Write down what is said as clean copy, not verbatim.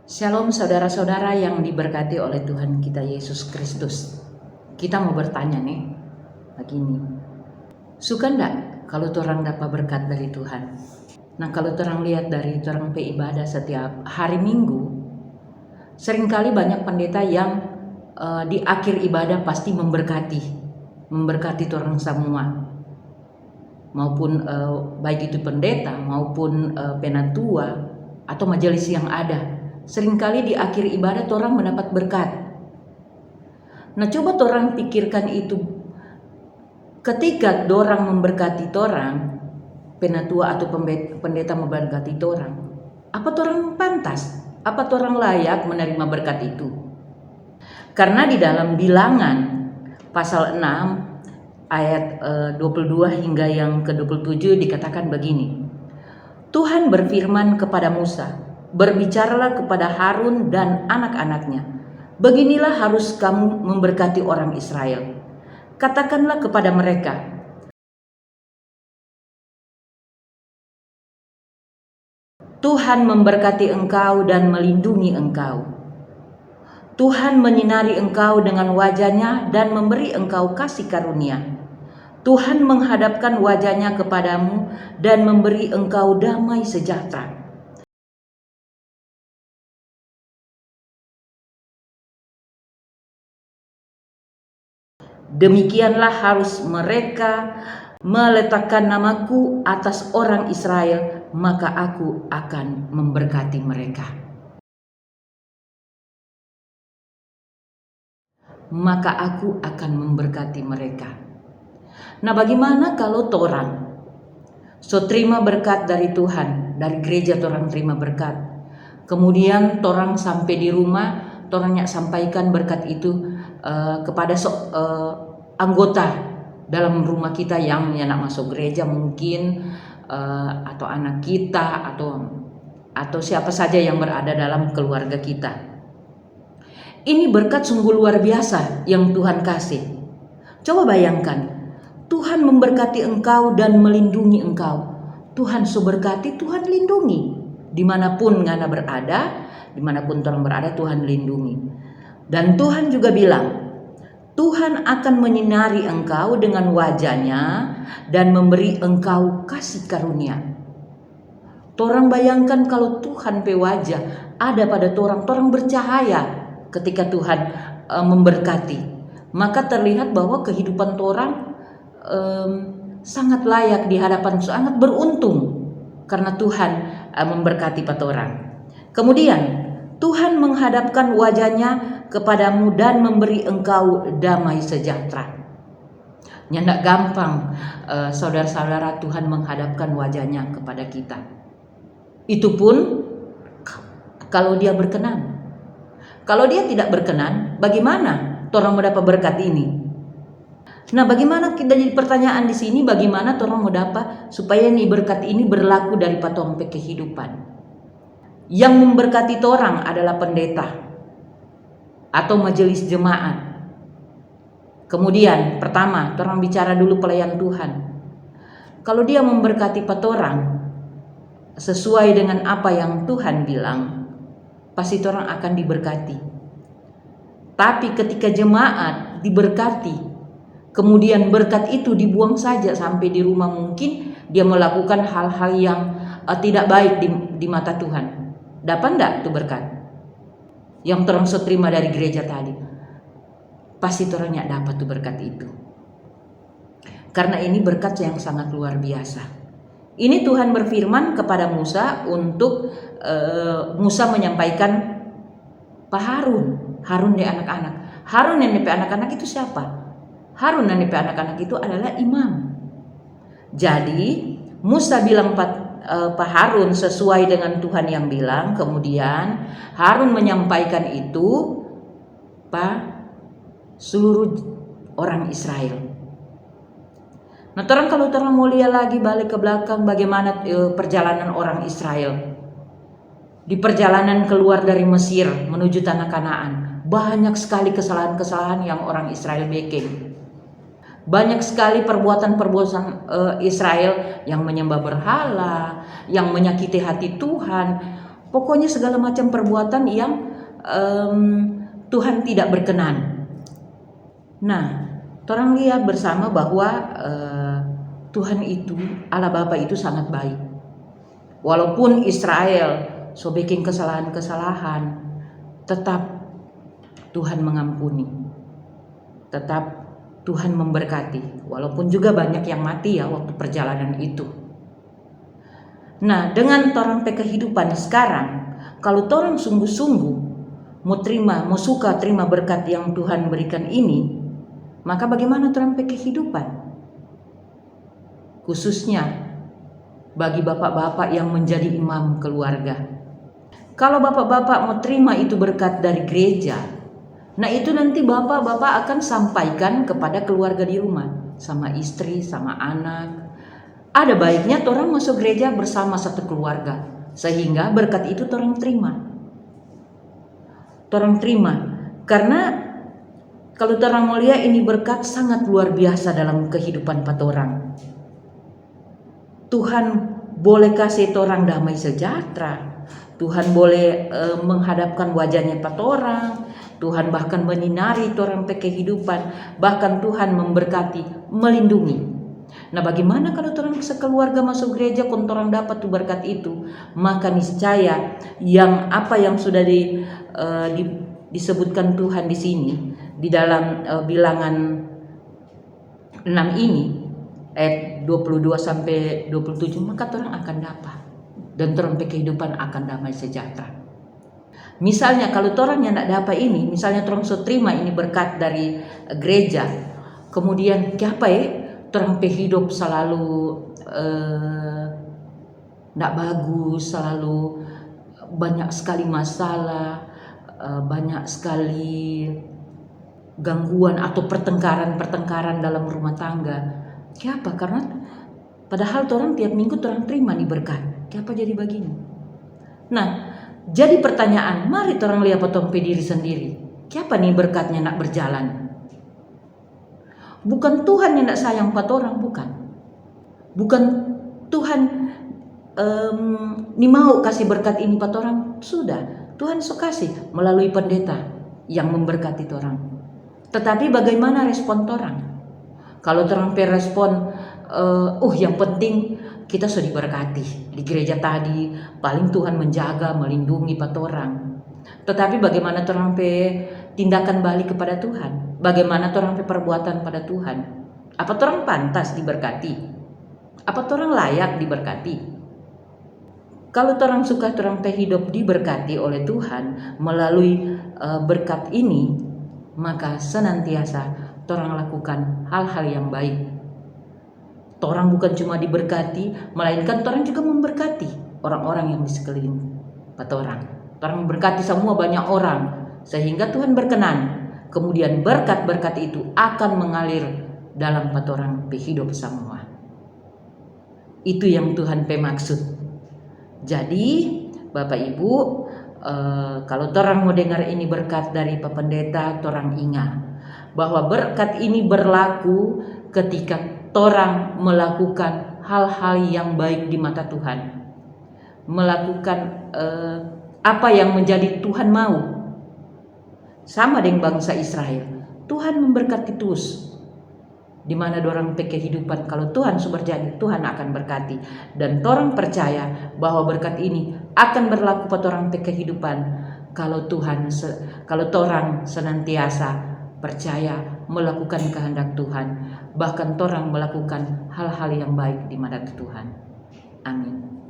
Shalom saudara-saudara yang diberkati oleh Tuhan kita Yesus Kristus. Kita mau bertanya nih, begini. Suka enggak kalau orang dapat berkat dari Tuhan? Nah, kalau orang lihat dari orang ibadah setiap hari Minggu, seringkali banyak pendeta yang di akhir ibadah pasti memberkati orang semua. Maupun baik itu pendeta maupun penatua atau majelis yang ada. Seringkali di akhir ibadah orang mendapat berkat. Nah, coba orang pikirkan itu. Ketika orang memberkati orang, penatua atau pendeta memberkati orang, apa orang pantas? Apa orang layak menerima berkat itu? Karena di dalam Bilangan pasal 6 ayat 22 hingga yang ke-27 dikatakan begini. Tuhan berfirman kepada Musa, "Berbicaralah kepada Harun dan anak-anaknya. Beginilah harus kamu memberkati orang Israel. Katakanlah kepada mereka, Tuhan memberkati engkau dan melindungi engkau. Tuhan menyinari engkau dengan wajah-Nya dan memberi engkau kasih karunia. Tuhan menghadapkan wajah-Nya kepadamu dan memberi engkau damai sejahtera." Demikianlah harus mereka meletakkan namaku atas orang Israel, maka aku akan memberkati mereka. Maka aku akan memberkati mereka. Nah, bagaimana kalau orang terima berkat dari Tuhan, dari gereja orang terima berkat. Kemudian orang sampai di rumah, orang sampaikan berkat itu kepada anggota dalam rumah kita yang nak masuk gereja mungkin, atau anak kita atau siapa saja yang berada dalam keluarga kita. Ini berkat sungguh luar biasa yang Tuhan kasih. Coba bayangkan, Tuhan memberkati engkau dan melindungi engkau. Tuhan berkati, Tuhan lindungi. Dimanapun ngana berada, dimanapun orang berada, Tuhan lindungi. Dan Tuhan juga bilang, Tuhan akan menyinari engkau dengan wajah-Nya dan memberi engkau kasih karunia. Torang bayangkan kalau Tuhan pe wajah ada pada torang bercahaya ketika Tuhan memberkati. Maka terlihat bahwa kehidupan torang sangat layak di hadapan, sangat beruntung karena Tuhan memberkati patorang. Kemudian Tuhan menghadapkan wajah-Nya kepadamu dan memberi engkau damai sejahtera. Nyandak gampang saudara-saudara, Tuhan menghadapkan wajah-Nya kepada kita. Itu pun kalau Dia berkenan. Kalau Dia tidak berkenan, bagaimana orang mendapat berkat ini? Nah, bagaimana kita jadi pertanyaan di sini, bagaimana orang mau dapat supaya nih berkat ini berlaku dari patong pe kehidupan? Yang memberkati orang adalah pendeta atau majelis jemaat. Kemudian pertama, orang bicara dulu pelayan Tuhan. Kalau dia memberkati patorang sesuai dengan apa yang Tuhan bilang, pasti orang akan diberkati. Tapi ketika jemaat diberkati, kemudian berkat itu dibuang saja sampai di rumah, mungkin dia melakukan hal-hal yang tidak baik di mata Tuhan. Dapat enggak tuh berkat yang orang terima dari gereja tadi? Pasti orang enggak dapat tuh berkat itu. Karena ini berkat yang sangat luar biasa. Ini Tuhan berfirman kepada Musa untuk Musa menyampaikan Pak Harun di anak-anak. Harun yang di anak-anak itu siapa? Harun yang di anak-anak itu adalah imam. Jadi Musa bilang Pak Harun sesuai dengan Tuhan yang bilang. Kemudian Harun menyampaikan itu seluruh orang Israel. Nah, kalau orang mau lihat lagi balik ke belakang bagaimana perjalanan orang Israel di perjalanan keluar dari Mesir menuju tanah Kanaan, banyak sekali kesalahan-kesalahan yang orang Israel bikin. Banyak sekali perbuatan Israel yang menyembah berhala, yang menyakiti hati Tuhan. Pokoknya segala macam perbuatan yang Tuhan tidak berkenan. Nah, torang lihat bersama bahwa Tuhan itu, Allah Bapa itu sangat baik. Walaupun Israel so bikin kesalahan-kesalahan, tetap Tuhan mengampuni. Tetap Tuhan memberkati. Walaupun juga banyak yang mati ya waktu perjalanan itu. Nah, dengan torang pe kehidupan sekarang, kalau torang sungguh-sungguh mau suka terima berkat yang Tuhan berikan ini, maka bagaimana torang pe kehidupan? Khususnya bagi bapak-bapak yang menjadi imam keluarga. Kalau bapak-bapak mau terima itu berkat dari gereja, nah itu nanti bapak-bapak akan sampaikan kepada keluarga di rumah, sama istri, sama anak. Ada baiknya torang masuk gereja bersama satu keluarga, sehingga berkat itu torang terima. Torang terima, karena kalau torang mau lihat ini berkat sangat luar biasa dalam kehidupan patorang. Tuhan boleh kasih torang damai sejahtera. Tuhan boleh menghadapkan wajahnya patorang. Tuhan bahkan menyinari torang pe kehidupan. Bahkan Tuhan memberkati, melindungi. Nah, bagaimana kalau torang sekeluarga masuk gereja kon torang dapat tuh berkat itu? Maka niscaya apa yang sudah disebutkan Tuhan di sini di dalam bilangan 6 ini ayat 22 sampai 27, maka torang akan dapat dan torang pe kehidupan akan damai sejahtera. Misalnya kalau torang yang tidak dapat ini, misalnya torang so terima ini berkat dari gereja, kemudian apa torang pe hidup selalu tidak bagus, selalu banyak sekali masalah, banyak sekali gangguan atau pertengkaran dalam rumah tangga. Kenapa? Karena padahal torang tiap minggu torang terima nih berkat. Kenapa jadi begini? Nah, jadi pertanyaan, mari torang lihat potong pe diri sendiri. Kenapa nih berkatnya nak berjalan? Bukan Tuhan yang tidak sayang patorang, bukan. Bukan Tuhan mau kasih berkat ini patorang, sudah. Tuhan so kasih melalui pendeta yang memberkati torang. Tetapi bagaimana respon torang? Kalau torang pe respon, yang penting kita sudah diberkati di gereja tadi, paling Tuhan menjaga, melindungi patorang. Tetapi bagaimana torang pe tindakan balik kepada Tuhan? Bagaimana torang pe perbuatan pada Tuhan? Apa torang pantas diberkati? Apa torang layak diberkati? Kalau torang suka torang pe hidup diberkati oleh Tuhan melalui berkat ini, maka senantiasa torang lakukan hal-hal yang baik. Torang bukan cuma diberkati, melainkan torang juga memberkati orang-orang yang di sekeliling patorang. Torang memberkati semua banyak orang, sehingga Tuhan berkenan. Kemudian berkat-berkat itu akan mengalir dalam patorang pe hidup semua. Itu yang Tuhan pe maksud. Jadi Bapak Ibu, kalau torang mau dengar ini berkat dari Pak Pendeta, torang ingat bahwa berkat ini berlaku ketika torang melakukan hal-hal yang baik di mata Tuhan. Melakukan apa yang menjadi Tuhan mau. Sama dengan bangsa Israel, Tuhan memberkati terus. Di mana dorang pe kehidupan, kalau Tuhan berjanji, Tuhan akan berkati. Dan torang percaya bahwa berkat ini akan berlaku pada orang pe kehidupan kalau torang senantiasa percaya melakukan kehendak Tuhan, bahkan torang melakukan hal-hal yang baik di mata Tuhan. Amin.